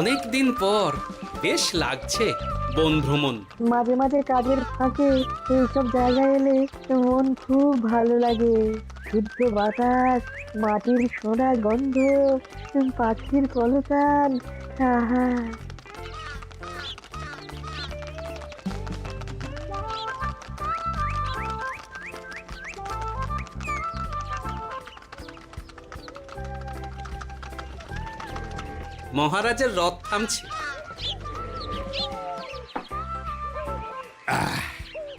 অনেক দিন পর বেশ লাগছে বন ভ্রমণ। মাঝে মাঝে কাজের ফাঁকে এইসব জায়গায় এলে মন খুব ভালো লাগে। শুদ্ধ বাতাস, মাটির সোনা গন্ধ, পাখির কলতান, আহা। মহারাজের রথ থামছে।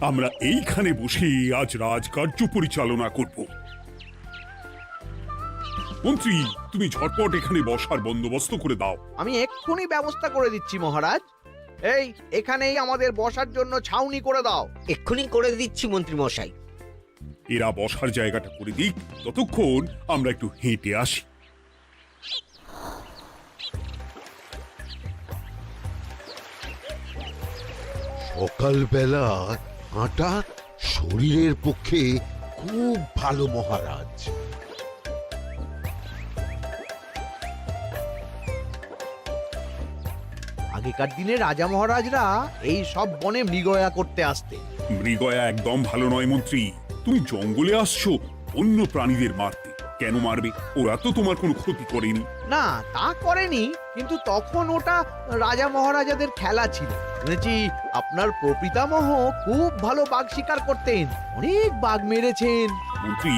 আমরা এইখানে বসে আজ রাজকার্য পরিচালনা করব। মন্ত্রী, তুমি ঝটপট এখানে বসার বন্দোবস্ত করে দাও। আমি এক্ষুনি ব্যবস্থা করে দিচ্ছি মহারাজ। এই এখানেই আমাদের বসার জন্য ছাউনি করে দাও। এক্ষুনি করে দিচ্ছি মন্ত্রী মশাই। এরা বসার জায়গাটা করে দিক, ততক্ষণ আমরা একটু হেঁটে আসি। সকালবেলা হাঁটা শরীরের পক্ষে খুব ভালো মহারাজ। আগেকার দিনে রাজা মহারাজরা এই সব বনে মৃগয়া করতে আসতেন। মৃগয়া একদম ভালো নয় মন্ত্রী। তুমি জঙ্গলে আসছো অন্য প্রাণীদের মারতে। কেন মারবে? ওরা তো তোমার কোনো ক্ষতি করেনি। না, তা করেনি, কিন্তু তখন ওটা রাজা মহারাজাদের খেলা ছিল। শুনেছি আপনার প্রপিতামহ খুব ভালো বাঘ শিকার করতেন, অনেক বাঘ মেরেছেন। মন্ত্রী,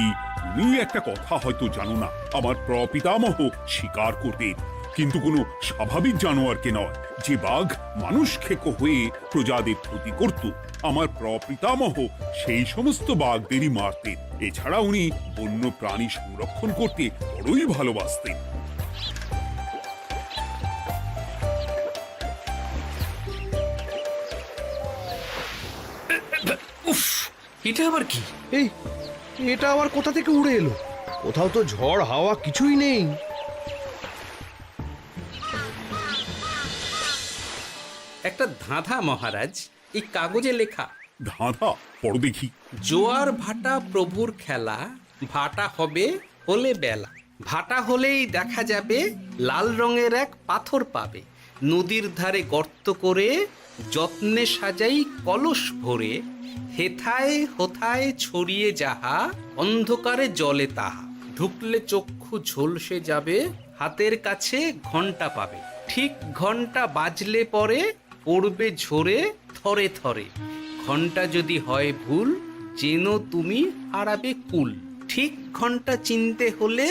তুমি একটা কথা হয়তো জানো না। আমার প্রপিতামহ শিকার করতেন, কিন্তু কোনো স্বাভাবিক জানোয়ারকে নয়। যে বাঘ মানুষ খেকো হয়ে প্রজাদের ক্ষতি করত, আমার প্রপিতামহ সেই সমস্ত বাঘদেরই মারতেন। এছাড়া উনি বন্য প্রাণী সংরক্ষণ করতে বড়ই ভালোবাসতেন। উফ, এটা আবার কি? এই এটা আবার কোথা থেকে উড়ে এলো? কোথাও তো ঝড় হাওয়া কিছুই নেই। একটা ধাঁধা মহারাজ, এই কাগজে লেখা। ধাঁধা? পড়ো দেখি। জোয়ার ভাটা প্রভুর খেলা, ভাটা হবে হলে বেলা। ভাটা হলেই দেখা যাবে লাল রঙের এক পাথর পাবে। নদীর ধারে গর্ত করে যত্নে সাজাই কলস ভরে। হেথায় হোথায় ছড়িয়ে যাহা, অন্ধকারে জলে তাহা। ঢুকলে চক্ষু ঝলসে যাবে, হাতের কাছে ঘন্টা পাবে। ঠিক ঘন্টা বাজলে পরে পড়বে ঝরে থরে থরে। ঘন্টা যদি হয় ভুল, যেন তুমি হারাবে কুল। ঠিক ঘন্টা চিনতে হলে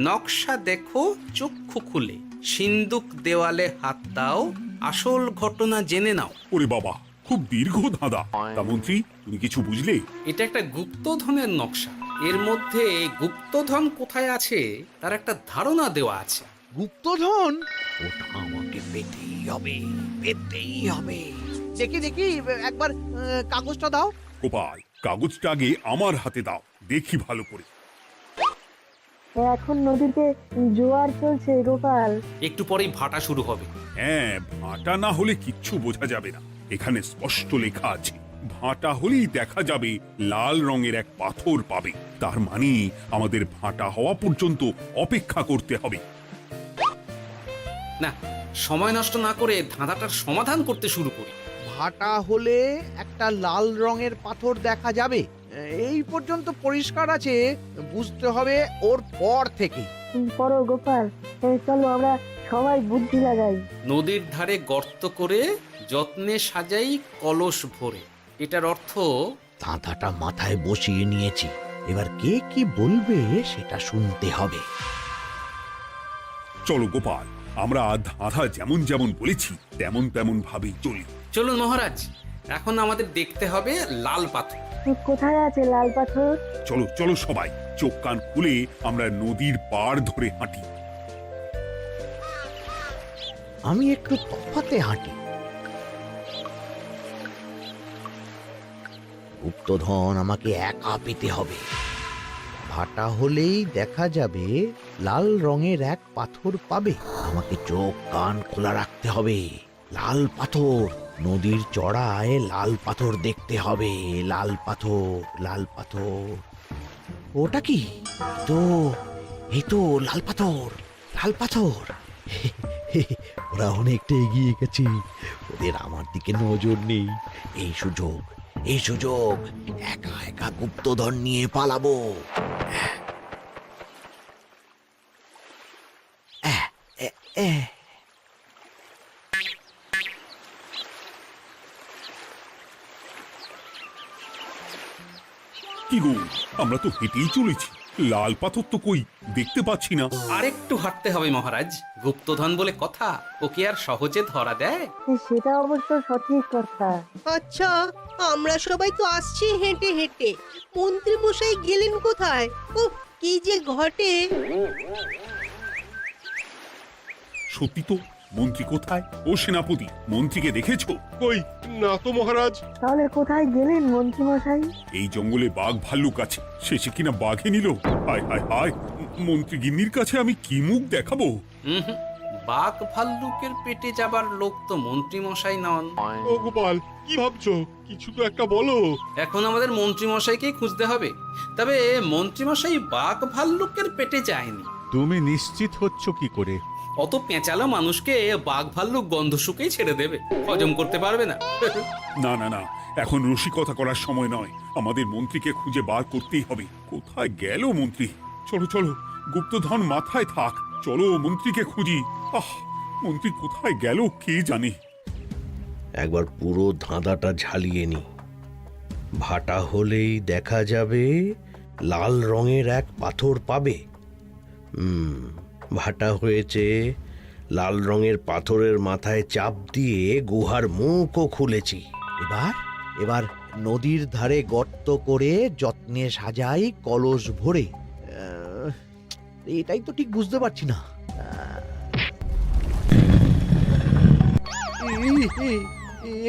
নকশা দেখো চক্ষু খুলে। সিন্দুক দেওয়ালে হাত দাও, আসল ঘটনা জেনে নাও। ওরে বাবা, খুব দীর্ঘ ধাঁধা। তা মন্ত্রী, তুমি কিছু বুঝলে? এটা একটা গুপ্তধনের নকশা। এর মধ্যে গুপ্তধন কোথায় আছে তার একটা ধারণা দেওয়া আছে। গুপ্তধন? ওটা আমাকে পেতেই হবে, পেতেই হবে। দেখি দেখি, একবার কাগজটা দাও। গোপাল, কাগজটা আগে আমার হাতে দাও, দেখি ভালো করে। এখন নদীতে জোয়ার চলছে গোপাল। একটু পরেই ভাটা শুরু হবে। হ্যাঁ, ভাটা না হলে কিচ্ছু বোঝা যাবে না। এখানে স্পষ্ট লেখা আছে, ভাটা হলেই দেখা যাবে লাল রঙের এক পাথর পাবে। তার মানে আমাদের ভাটা হওয়া পর্যন্ত অপেক্ষা করতে হবে। না, সময় নষ্ট না করে ধাঁধাটার সমাধান করতে শুরু করি। ভাটা হলে একটা লাল রঙের পাথর দেখা যাবে, এই পর্যন্ত পরিষ্কার আছে। বুঝতে হবে ওর পর থেকে। পড়ো গোপাল, চলো আমরা সবাই বুদ্ধি লাগাই। নদীর ধারে গর্ত করে যত্নে সাজাই কলস ভরে। এটার অর্থ, ধাঁধাটা মাথায় বসিয়ে নিয়েছি, এবার কে কি বলবে সেটা শুনতে হবে। চলো গোপাল, আমরা ধাঁধা যেমন যেমন বলেছি তেমন তেমন ভাবেই চলি। চলুন মহারাজ, এখন আমাদের দেখতে হবে লাল পাথর। কোথায় আছে লাল পাথর? চলো চলো সবাই, চোখ কান খুলে আমরা নদীর পাড় ধরে হাঁটি। আমি একটু তফাতে হাঁটি। গুপ্তধন আমাকে একা পেতে হবে। ভাটা হলেই দেখা যাবে লাল রঙের এক পাথর পাবে। আমাকে চোখ কান খোলা রাখতে হবে। লাল পাথর, নদীর চড়ায় লাল পাথর দেখতে হবে। লাল পাথর, লাল পাথর। ওটা কি? এই তো লাল পাথর, লাল পাথর। ওরা অনেকটা এগিয়ে গেছে, ওদের আমার দিকে নজর নেই। এই সুযোগ, এই সুযোগ, একা একা গুপ্তধন নিয়ে পালাবো। আহ, এ, এ। কি গো, আমরা তো হেঁটেই চলেছি, লাল পাথর তো কই দেখতে পাচ্ছি না। আরেকটু হাঁটতে হবে মহারাজ, গুপ্তধন বলে কথা, ওকে আর সহজে ধরা দেয়? সেটা অবশ্য সঠিক কথা। আচ্ছা, আমরা সবাই তো আসছি হেঁটে হেঁটে, মন্ত্রী মশাই গেলেন কোথায়? ও কি যে ঘটে! সত্যি তো, মন্ত্রী কোথায়? ও সেনাপতি, মন্ত্রীকে দেখেছো? কই না তো মহারাজ। তাহলে কোথায় গেলেন মন্ত্রী মশাই? এই জঙ্গলে বাঘ ভাল্লুক আছে, শেষে কিনা বাঘে নিল। হায় হায় হায়, মন্ত্রী গিন্নির কাছে আমি কি মুখ দেখাবো? হুম, বাঘ ভাল্লুকের পেটে যাবার লোক তো মন্ত্রী মশাই নন। ও গোপাল, কি ভাবছো? কিছু তো একটা বলো। এখন আমাদের মন্ত্রী মশাইকেই খুঁজতে হবে। তবে মন্ত্রী মশাই বাঘ ভাল্লুকের পেটে যায়নি। তুমি নিশ্চিত হচ্ছ কি করে? অত পেঁচালো মানুষকে বাঘ ভাল্লুক গন্ধ শুকেই ছেড়ে দেবে, হজম করতে পারবে না। না না না, এখন রসিকতা করার সময় নয়, আমাদের মন্ত্রীকে খুঁজে বার করতেই হবে। কোথায় গেল মন্ত্রী? চলো চলো, গুপ্তধন মাথায় থাক, চলো মন্ত্রীকে খুঁজি। আহ, মন্ত্রী কোথায় গেল কে জানে। একবার পুরো ধাঁধাটা ঝালিয়ে নি। ভাটা হলেই দেখা যাবে লাল রঙের এক পাথর পাবে। ভাটা হয়েছে, লাল রঙের পাথরের মাথায় চাপ দিয়ে গুহার মুখও খুলেছি। এবার এবার নদীর ধারে গর্ত করে যত্নে সাজাই কলস ভরে। এটাই তো ঠিক বুঝতে পারছি না।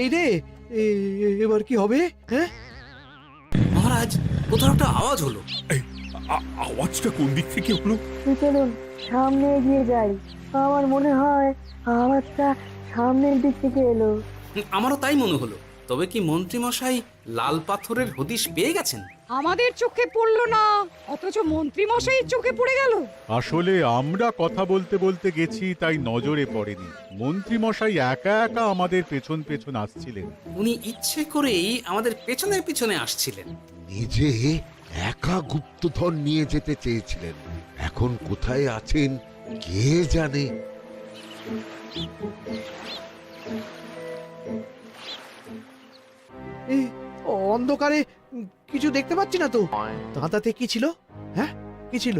এই রে, এবার কি হবে? হ্যাঁ, মহারাজ, কোথাও একটা আওয়াজ হলো। এই, আওয়াজটা কোন দিক থেকে হলো? চলুন সামনে এগিয়ে যাই। আমার মনে হয় আওয়াজটা সামনের দিক থেকে এলো। আমারও তাই মনে হলো। তবে কি মন্ত্রী মশাই লাল পাথরের হদিশ পেয়ে গেছেন? আমাদের চোখে পড়লো না, অথচ মন্ত্রী মশাইয়ের চোখে পড়ে গেল। আসলে আমরা কথা বলতে বলতে গেছি, তাই নজরে পড়েনি। মন্ত্রী মশাই একা একা আমাদের পেছন পেছন আসছিলেন। উনি ইচ্ছে করেই আমাদের পেছনে পেছনে আসছিলেন। নিজে একা গুপ্তধন নিয়ে যেতে চেয়েছিলেন, এখন কোথায় আছেন কে জানে। এই অন্ধকারে কিছু দেখতে পাচ্ছি না তো। ধাঁধাতে কি ছিল? হ্যাঁ, কি ছিল?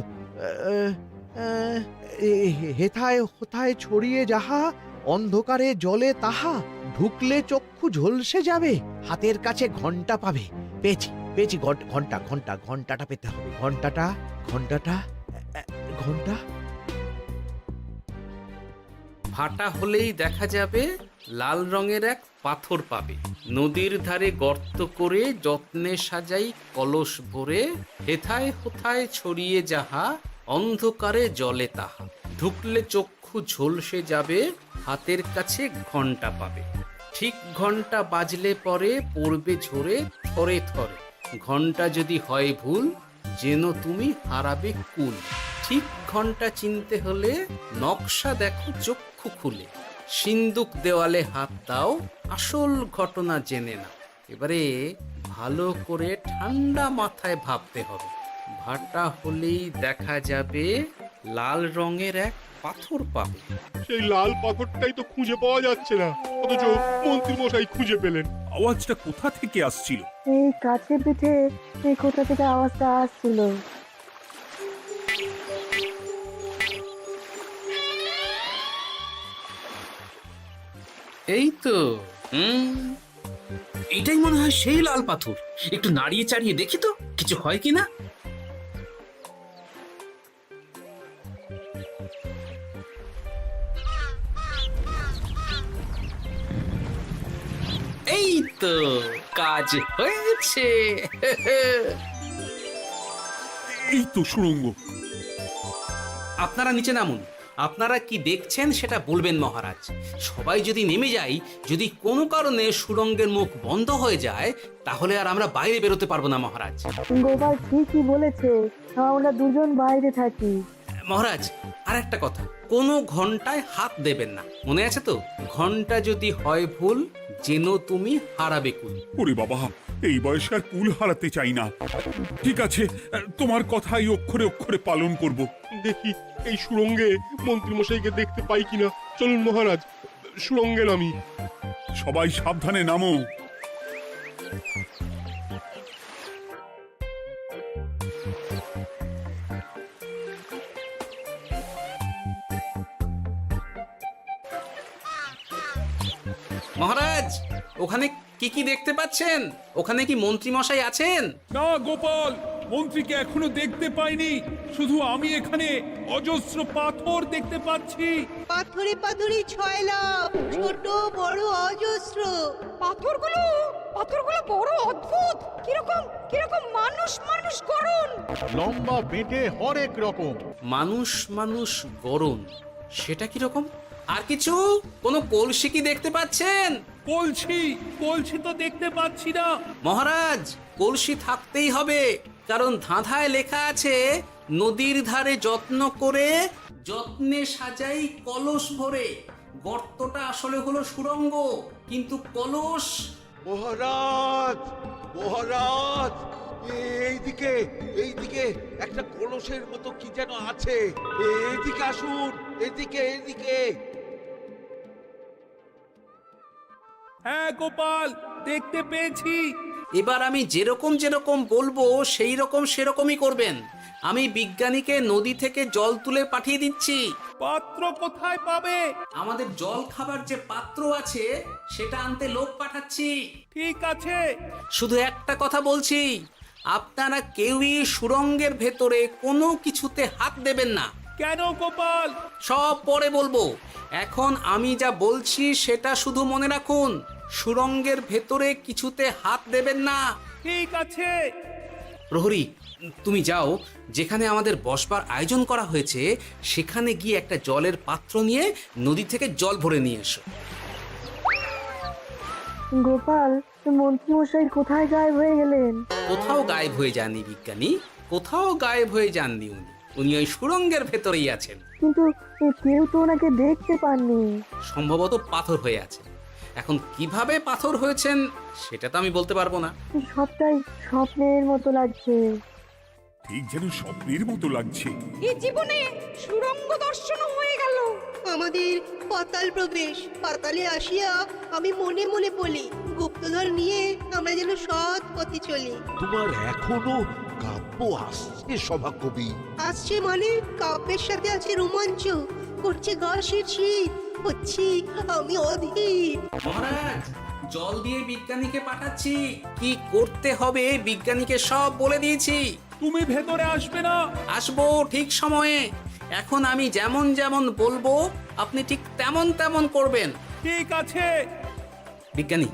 হেথায় হোথায় ছড়িয়ে যাহা, অন্ধকারে জলে তাহা, ঢুকলে চক্ষু ঝলসে যাবে, হাতের কাছে ঘন্টা পাবে। পেয়েছি পেয়েছি, ঘন্টা ঘন্টা ঘন্টাটা পেতে হবে। ঘন্টাটা ঘন্টাটা ঘন্টা। ভাটা হলেই দেখা যাবে লাল রঙের এক পাথর পাবে, নদীর ধারে গর্ত করে যত্নে সাজাই কলস ভরে, হেথায় হোথায় ছড়িয়ে যাহা, অন্ধকারে জলে তাহা, ঢুকলে চক্ষু ঝলসে যাবে, হাতের কাছে ঘন্টা পাবে। ঠিক ঘন্টা বাজলে পরে পড়বে ঝরে থরে থরে, ঘন্টা যদি হয় ভুল যেন তুমি হারাবে কুল। ঠিক ঘন্টা চিনতে হলে নকশা দেখো চক্ষু খুলে, সিন্দুক দেওয়ালে হাত দাও, আসল ঘটনা জেনে না। এবারে ভালো করে ঠান্ডা মাথায় ভাবতে হবে। ভাটা হলেই দেখা যাবে লাল রঙের এক পাথর পাবে। সেই লাল পাথরটাই তো খুঁজে পাওয়া যাচ্ছে না, অথচ মন্ত্রী মশাই খুঁজে পেলেন। আওয়াজটা কোথা থেকে আসছিল? এই কাছে পিঠে এই কোথা থেকে আওয়াজটা আসছিল। এই তো, এটাই মনে হয় সেই লাল পাথর। একটু নাড়িয়ে চাড়িয়ে দেখি তো কিছু হয় কিনা। এই তো, কাজ হয়েছে। এই তো সুড়ঙ্গ। আপনারা নিচে নামুন। আপনারা কি দেখছেন সেটা বলবেন মহারাজ। সবাই যদি নেমে যাই, যদি কোনো কারণে সুড়ঙ্গের মুখ বন্ধ হয়ে যায়, তাহলে আর আমরা বাইরে বেরোতে পারবো না মহারাজ। গোপাল ঠিকই বলেছে, আমরা দুজন বাইরে থাকি। মহারাজ আর একটা কথা, কোনো ঘন্টায় হাত দেবেন না, মনে আছে তো? ঘন্টা যদি হয় ভুল, যেন তুমি হারাবে কুল। ওরে বাবা, এই বয়সে আর কুল হারাতে চাই না। ঠিক আছে, তোমার কথাই অক্ষরে অক্ষরে পালন করব। দেখি এই সুরঙ্গে মন্ত্রী মশাইকে দেখতে পাই কিনা। চলুন মহারাজ, সুরঙ্গে নামি। সবাই সাবধানে নামো। মহারাজ, ওখানে কি কি দেখতে পাচ্ছেন? ওখানে কি মন্ত্রী মশাই আছেন? না গোপাল, মন্ত্রীকে এখনো দেখতে পাইনি। শুধু আমি এখানে অজস্র পাথর দেখতে পাচ্ছি। পাথরে পাথরে ছয় লাভ, ছোট বড় অজস্র। পাথরগুলো বড় অদ্ভুত, কিরকম কিরকম মানুষ মানুষ করুন। লম্বা বেঁটে হরেক রকম। মানুষ মানুষ গরম, সেটা কি রকম? আর কিছু? কোনো কলসি কি দেখতে পাচ্ছেন? কলসি তো দেখতে পাচ্ছি না। মহারাজ, কলসি থাকতেই হবে, কারণ ধাঁধায় লেখা আছে নদীর ধারে যত্ন করে যত্নে সাজাই কলস ভরে। গর্তটা আসলে হলো সুড়ঙ্গ, কিন্তু কলস। মহারাজ, মহারাজ, এইদিকে এইদিকে একটা কলসের মতো কি যেন আছে। এইদিকে আসুন, এদিকে এদিকে। হ্যাঁ গোপাল, দেখতে পেয়েছি। এবার আমি যেরকম যেরকম বলবো সেই রকম সেরকমই করবেন। আমি বিজ্ঞানীকে নদী থেকে জল তুলে পাঠিয়ে দিচ্ছি। পাত্র কোথায় পাবে? আমাদের জল খাবার যে পাত্র আছে সেটা আনতে লোক পাঠাচ্ছি। ঠিক আছে। শুধু একটা কথা বলছি, আপনারা কেউই সুড়ঙ্গের ভেতরে কোনো কিছুতে হাত দেবেন না। কেন গোপাল? সব পরে বলবো, এখন আমি যা বলছি সেটা শুধু মনে রাখুন। সুড়ঙ্গের ভেতরে কিছুতে হাত দেবেন না। ঠিক আছে। প্রহরী, তুমি যাও, যেখানে আমাদের বসবার আয়োজন করা হয়েছে সেখানে গিয়ে একটা জলের পাত্র নিয়ে নদী থেকে জল ভরে নিয়ে এসো। গোপাল, মন্ত্রী মশাই কোথায় গায়েব হয়ে গেলেন? কোথাও গায়েব হয়ে যাননি বিজ্ঞানী, কোথাও গায়েব হয়ে যাননি উনি। উনি ওই সুড়ঙ্গের ভেতরেই আছেন। কিন্তু কেউ তো ওনাকে দেখতে পাননি। সম্ভবত পাথর হয়ে আছে। এখন কিভাবে পাথর হয়েছেন সেটা তো আমি বলতে পারবো না। সবটাই স্বপ্নের মতো লাগছে। ঠিক যেন স্বপ্নের মতো লাগছে। এই জীবনে সুরঙ্গ দর্শন হয়ে গেল। আমাদের পাতাল প্রবেশ। পাতালে আসিয়া আমি মনে মনে বলি, গুপ্তধন নিয়ে আমরা যেন সৎ পথে চলি। তোমার এখনো কাব্য আসছে সভাকবি। আসছে মানে কাব্যের সাথে আছে রোমাঞ্চ, করছে গা শীত, হচ্ছি আমি অধীর। মহারাজ, জল দিয়ে বিজ্ঞানীকে পাঠাচ্ছি। কি করতে হবে বিজ্ঞানীকে সব বলে দিয়েছি। তুমি ভেতরে আসবে না? আসবো ঠিক সময়ে। এখন আমি যেমন যেমন বলবো আপনি ঠিক তেমন তেমন করবেন। ঠিক আছে। বিজ্ঞানী,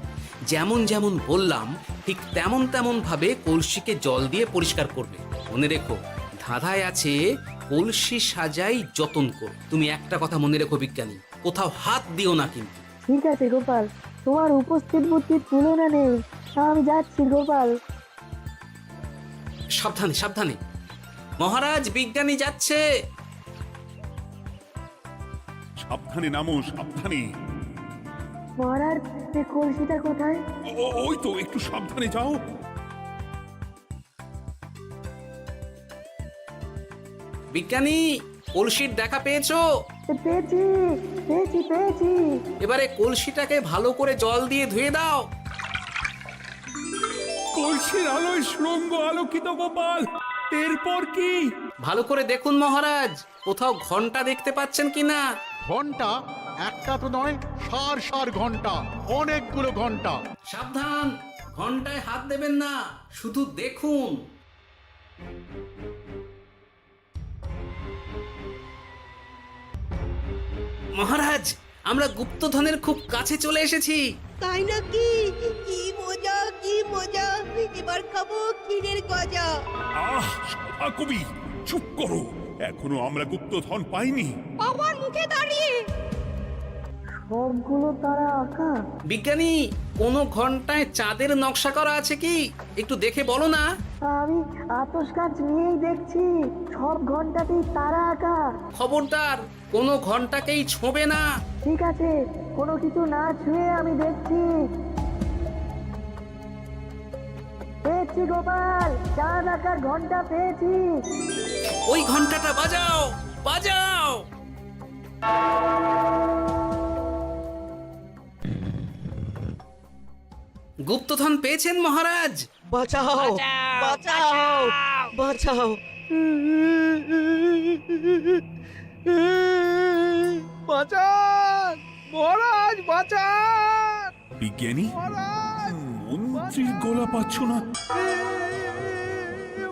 যেমন যেমন বললাম ঠিক তেমন তেমন ভাবে কলসিকে জল দিয়ে পরিষ্কার করবে। মনে রেখো, ধাঁধায় আছে কলসি সাজাই যতন কর। তুমি একটা কথা মনে রেখো বিজ্ঞানী, কোথাও হাত দিও না কিন্তু। ঠিক আছে গোপাল, তোমার উপস্থিত বুদ্ধির তুলনা নেই। আমি যাচ্ছি গোপাল। সাবধানে সাবধানে। মহারাজ, বিজ্ঞানী যাচ্ছে। সাবধানে নামো, সাবধানে। মহারাজ, এই কলসিটা কোথায়? ওই তো, একটু সাবধানে যাও। বিজ্ঞানী, কলসির দেখা পেয়েছো? পেয়েছি পেয়েছি পেয়েছি। এবারে কলসিটাকে ভালো করে জল দিয়ে ধুয়ে দাও। কলসির আলোয় সুড়ঙ্গ আলোকিত গোপাল। এরপর কি? ভালো করে দেখুন মহারাজ, কোথাও ঘন্টা দেখতে পাচ্ছেন কিনা। ঘন্টা? একটা তো নয়, সার সার ঘন্টা, অনেকগুলো ঘন্টা। সাবধান, ঘন্টায় হাত দেবেন না, শুধু দেখুন। মহারাজ, আমরা গুপ্তধনের খুব কাছে চলে এসেছি। তাই নাকি? কি মজা কি মজা, এবার খাবো ক্ষীরের গজা। সভাকবি, চুপ করো। এখনো আমরা গুপ্তধন পাইনি। বাবার মুখে দাঁড়িয়ে সবগুলো তারা আঁকা। বিজ্ঞানী, কোনো ঘন্টায় চাঁদের নকশা করা আছে কি? একটু দেখে বলো না। আমি আতস কাঁচ নিয়েই দেখছি, সব ঘন্টাতেই তারা আঁকা। খবরদার, কোনো ঘন্টাকেই ছোঁবে না। ঠিক আছে, কোনো কিছু না ছুঁয়ে আমি দেখছি। পেয়েছি গোপাল, চাঁদ আঁকার ঘন্টা পেয়েছি। ওই ঘন্টাটা বাজাও, বাজাও। গুপ্তধন পেয়েছেন মহারাজ? বাঁচাও, বাঁচাও, বাঁচাও। বাঁচান মহারাজ, বাঁচান বিজ্ঞানী, মহারাজ, মন্ত্রীর গলা পাচ্ছ না?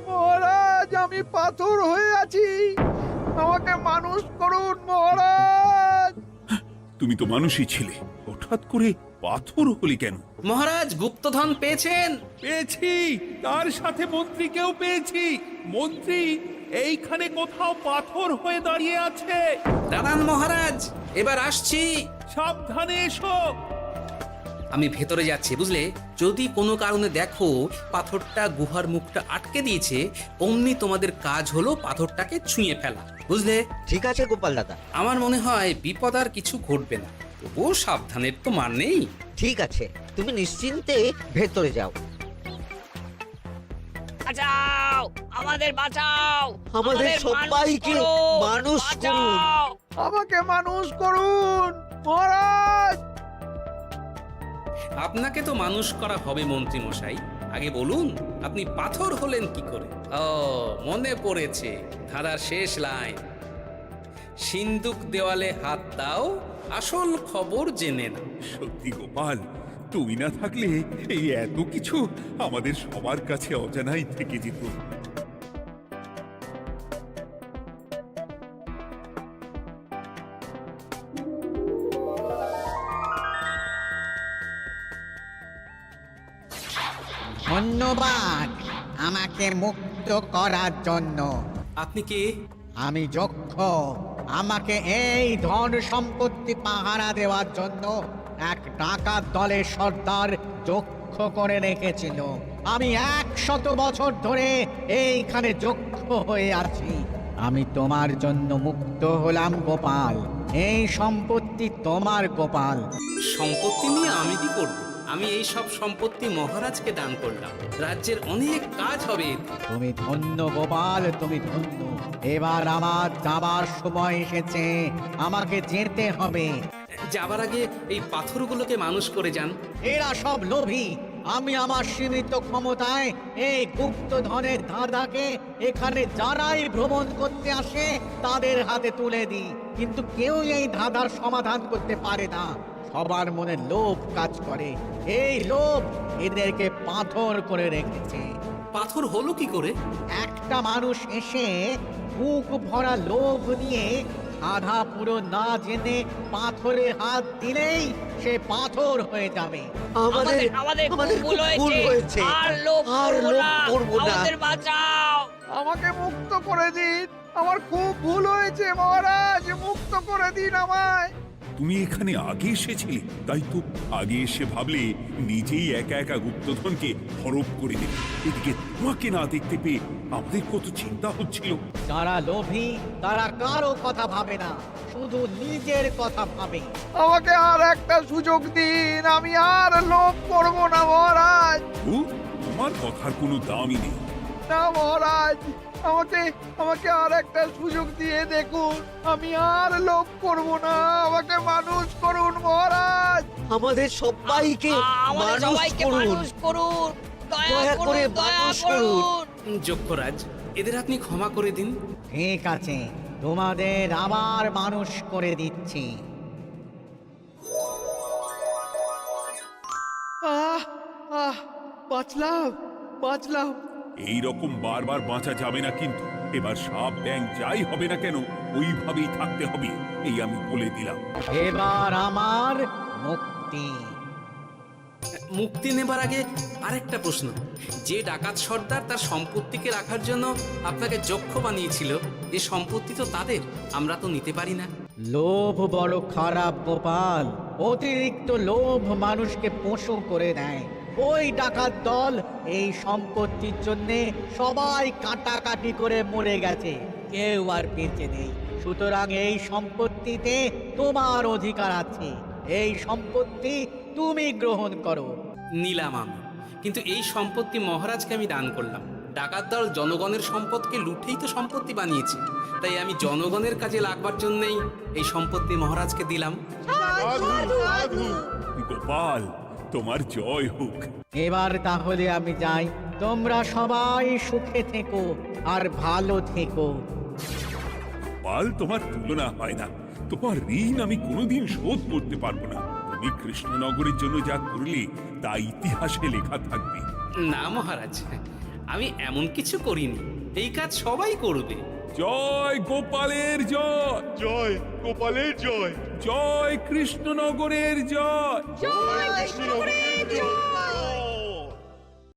মহারাজ, আমি পাথর হয়ে আছি, আমাকে মানুষ করুন মহারাজ। তুমি তো মানুষই ছিলে, হঠাৎ করে পাথর হলি কেন? মহারাজ, গুপ্তধন পেয়েছেন? পেয়েছি, তার সাথে মন্ত্রীকেও পেয়েছি। মন্ত্রী এইখানে কোথাও পাথর হয়ে দাঁড়িয়ে আছে। দাঁড়ান মহারাজ, এবার আসছি। সাবধানে এসো। আমি ভেতরে যাচ্ছি, বুঝলে? যদি কোনো কারণে দেখো পাথরটা গুহার মুখটা আটকে দিয়েছে, অমনি তোমাদের কাজ হলো পাথরটাকে ছুঁয়ে ফেলা, বুঝলে? ঠিক আছে গোপাল দাদা। আমার মনে হয় বিপদ আর কিছু ঘটবে না, তবুও সাবধানের তো মান নেই। ঠিক আছে, তুমি নিশ্চিন্তে ভেতরে যাও। বাঁচাও, আমাদের বাঁচাও, আমাদের সবাইকে মানুষ করুন। আমাকে মানুষ করুন মহারাজ। আপনাকে তো মানুষ করা হবে মন্ত্রী মশাই। আগে বলুন, আপনি পাথর হলেন কি করে? ও, মনে পড়েছে, ধারার শেষ লাইন, সিন্দুক দেওয়ালে হাত দাও, আসল খবর জেনে নাও। সত্যি গোপাল, তুমি না থাকলে এই এত কিছু আমাদের সবার কাছে অজানাই থেকে যেত। ধন্যবাদ আমাকে মুক্ত করার জন্য। আপনি কে? আমি যক্ষ। আমাকে এই ধন সম্পত্তি পাহারা দেওয়ার জন্য এক ডাকাত দলের সর্দার যক্ষ করে রেখেছিল। আমি 100 বছর ধরে এইখানে যক্ষ হয়ে আছি। আমি তোমার জন্য মুক্ত হলাম গোপাল। এই সম্পত্তি তোমার গোপাল। সম্পত্তি নিয়ে আমি কি করব? আমি এই সব সম্পত্তি মহারাজকে দান করলাম, রাজ্যের অনেক কাজ হবে এতে। তুমি ধন্য গোপাল, তুমি ধন্য। এবার আমার যাবার সময় এসেছে, আমাকে যেতে হবে। যাবার আগে এই পাথরগুলোকে মানুষ করে যান। এরা সব লোভী। আমি আমার সীমিত ক্ষমতায় এই গুপ্তধনের ধাঁধাকে এখানে যারাই ভ্রমণ করতে আসে তাদের হাতে তুলে দিই, কিন্তু কেউ এই ধাঁধার সমাধান করতে পারে না। সবার মনে লোভ কাজ করে, এই লোভ এদেরকে পাথর করে রেখেছে। পাথর হলো কি করে? একটা মানুষ এসে বুক ভরা লোভ নিয়ে আধা পুরো না জেনে পাথরে হাত দিলেই সে পাথর হয়ে যাবে। আমাদের ভুল হয়েছে, আর লোভ করবো না, আমাদের বাঁচাও। আমাকে মুক্ত করে দিন, আমার খুব ভুল হয়েছে মহারাজ, মুক্ত করে দিন আমায়। তুমি এখানে আগে এসেছিলে, তাই তো আগে এসে ভাবলে নিজেই একা একা গুপ্তধনকে হরপ করে দেবে। এদিকে তোমাকে না দেখতে পেয়ে আমাদের কত চিন্তা হচ্ছিল। যারা লোভী তারা কারো কথা ভাবে না, শুধু নিজের কথা ভাবে। আমাকে আর একটা সুযোগ দিন, আমি আর লোভ করব না মহারাজ। ও, তোমার কথার কোনো দামই নেই। না মহারাজ, আমাকে আর একটা সুযোগ দিয়ে দেখুন, আমি আর লোভ করব না, আমাকে মানুষ করুন মহারাজ। আমাদের সবাইকে মানুষ করুন, দয়া করে মানুষ করুন। যক্ষরাজ, এদের আপনি ক্ষমা করে দিন। ঠিক আছে, তোমাদের আবার মানুষ করে দিচ্ছি। বাঁচলাম। এই রকম বারবার বাঁচা যাবে না, কিন্তু এবার সাপ ব্যাং যাই হবে না কেন ওইভাবেই থাকতে হবে, এই আমি বলে দিলাম। এবার আমার মুক্তি। মুক্তি নেবার আগে আরেকটা প্রশ্ন, যে ডাকাত সর্দার তার সম্পত্তিকে রাখার জন্য আপনাকে যক্ষ বানিয়েছিল, এই সম্পত্তি তো তাদের, আমরা তো নিতে পারি না। লোভ বড় খারাপ গোপাল, অতিরিক্ত লোভ মানুষকে পশু করে দেয়। ওই ডাকাত দল এই সম্পত্তির জন্য সবাই কাটাকাটি করে মরে গেছে, কেউ আর বেঁচে নেই। সুতরাং এই সম্পত্তিতে তোমার অধিকার আছে, এই সম্পত্তি তুমি গ্রহণ করো। নিলাম আমি, কিন্তু এই সম্পত্তি মহারাজকে আমি দান করলাম। ডাকাত দল জনগণের সম্পদকে লুঠেই তো সম্পত্তি বানিয়েছে, তাই আমি জনগণের কাজে লাগবার জন্যই এই সম্পত্তি মহারাজকে দিলাম। সাধু সাধু। গোপাল, তোমার জয় হোক। এবার তাহলে আমি যাই, তোমরা সবাই সুখে থেকো আর ভালো থেকো। গোপাল, তোমার তুলনা হয় না। তোমার ঋণ আমি কোনোদিন শোধ করতে পারবো না। তুমি কৃষ্ণনগরের জন্য যা করলে তা ইতিহাসে লেখা থাকবে। না মহারাজ, আমি এমন কিছু করিনি, এই কাজ সবাই করবে। জয় গোপালের জয়, জয় গোপালের জয়, জয় কৃষ্ণনগরের জয়। জয় কৃষ্ণ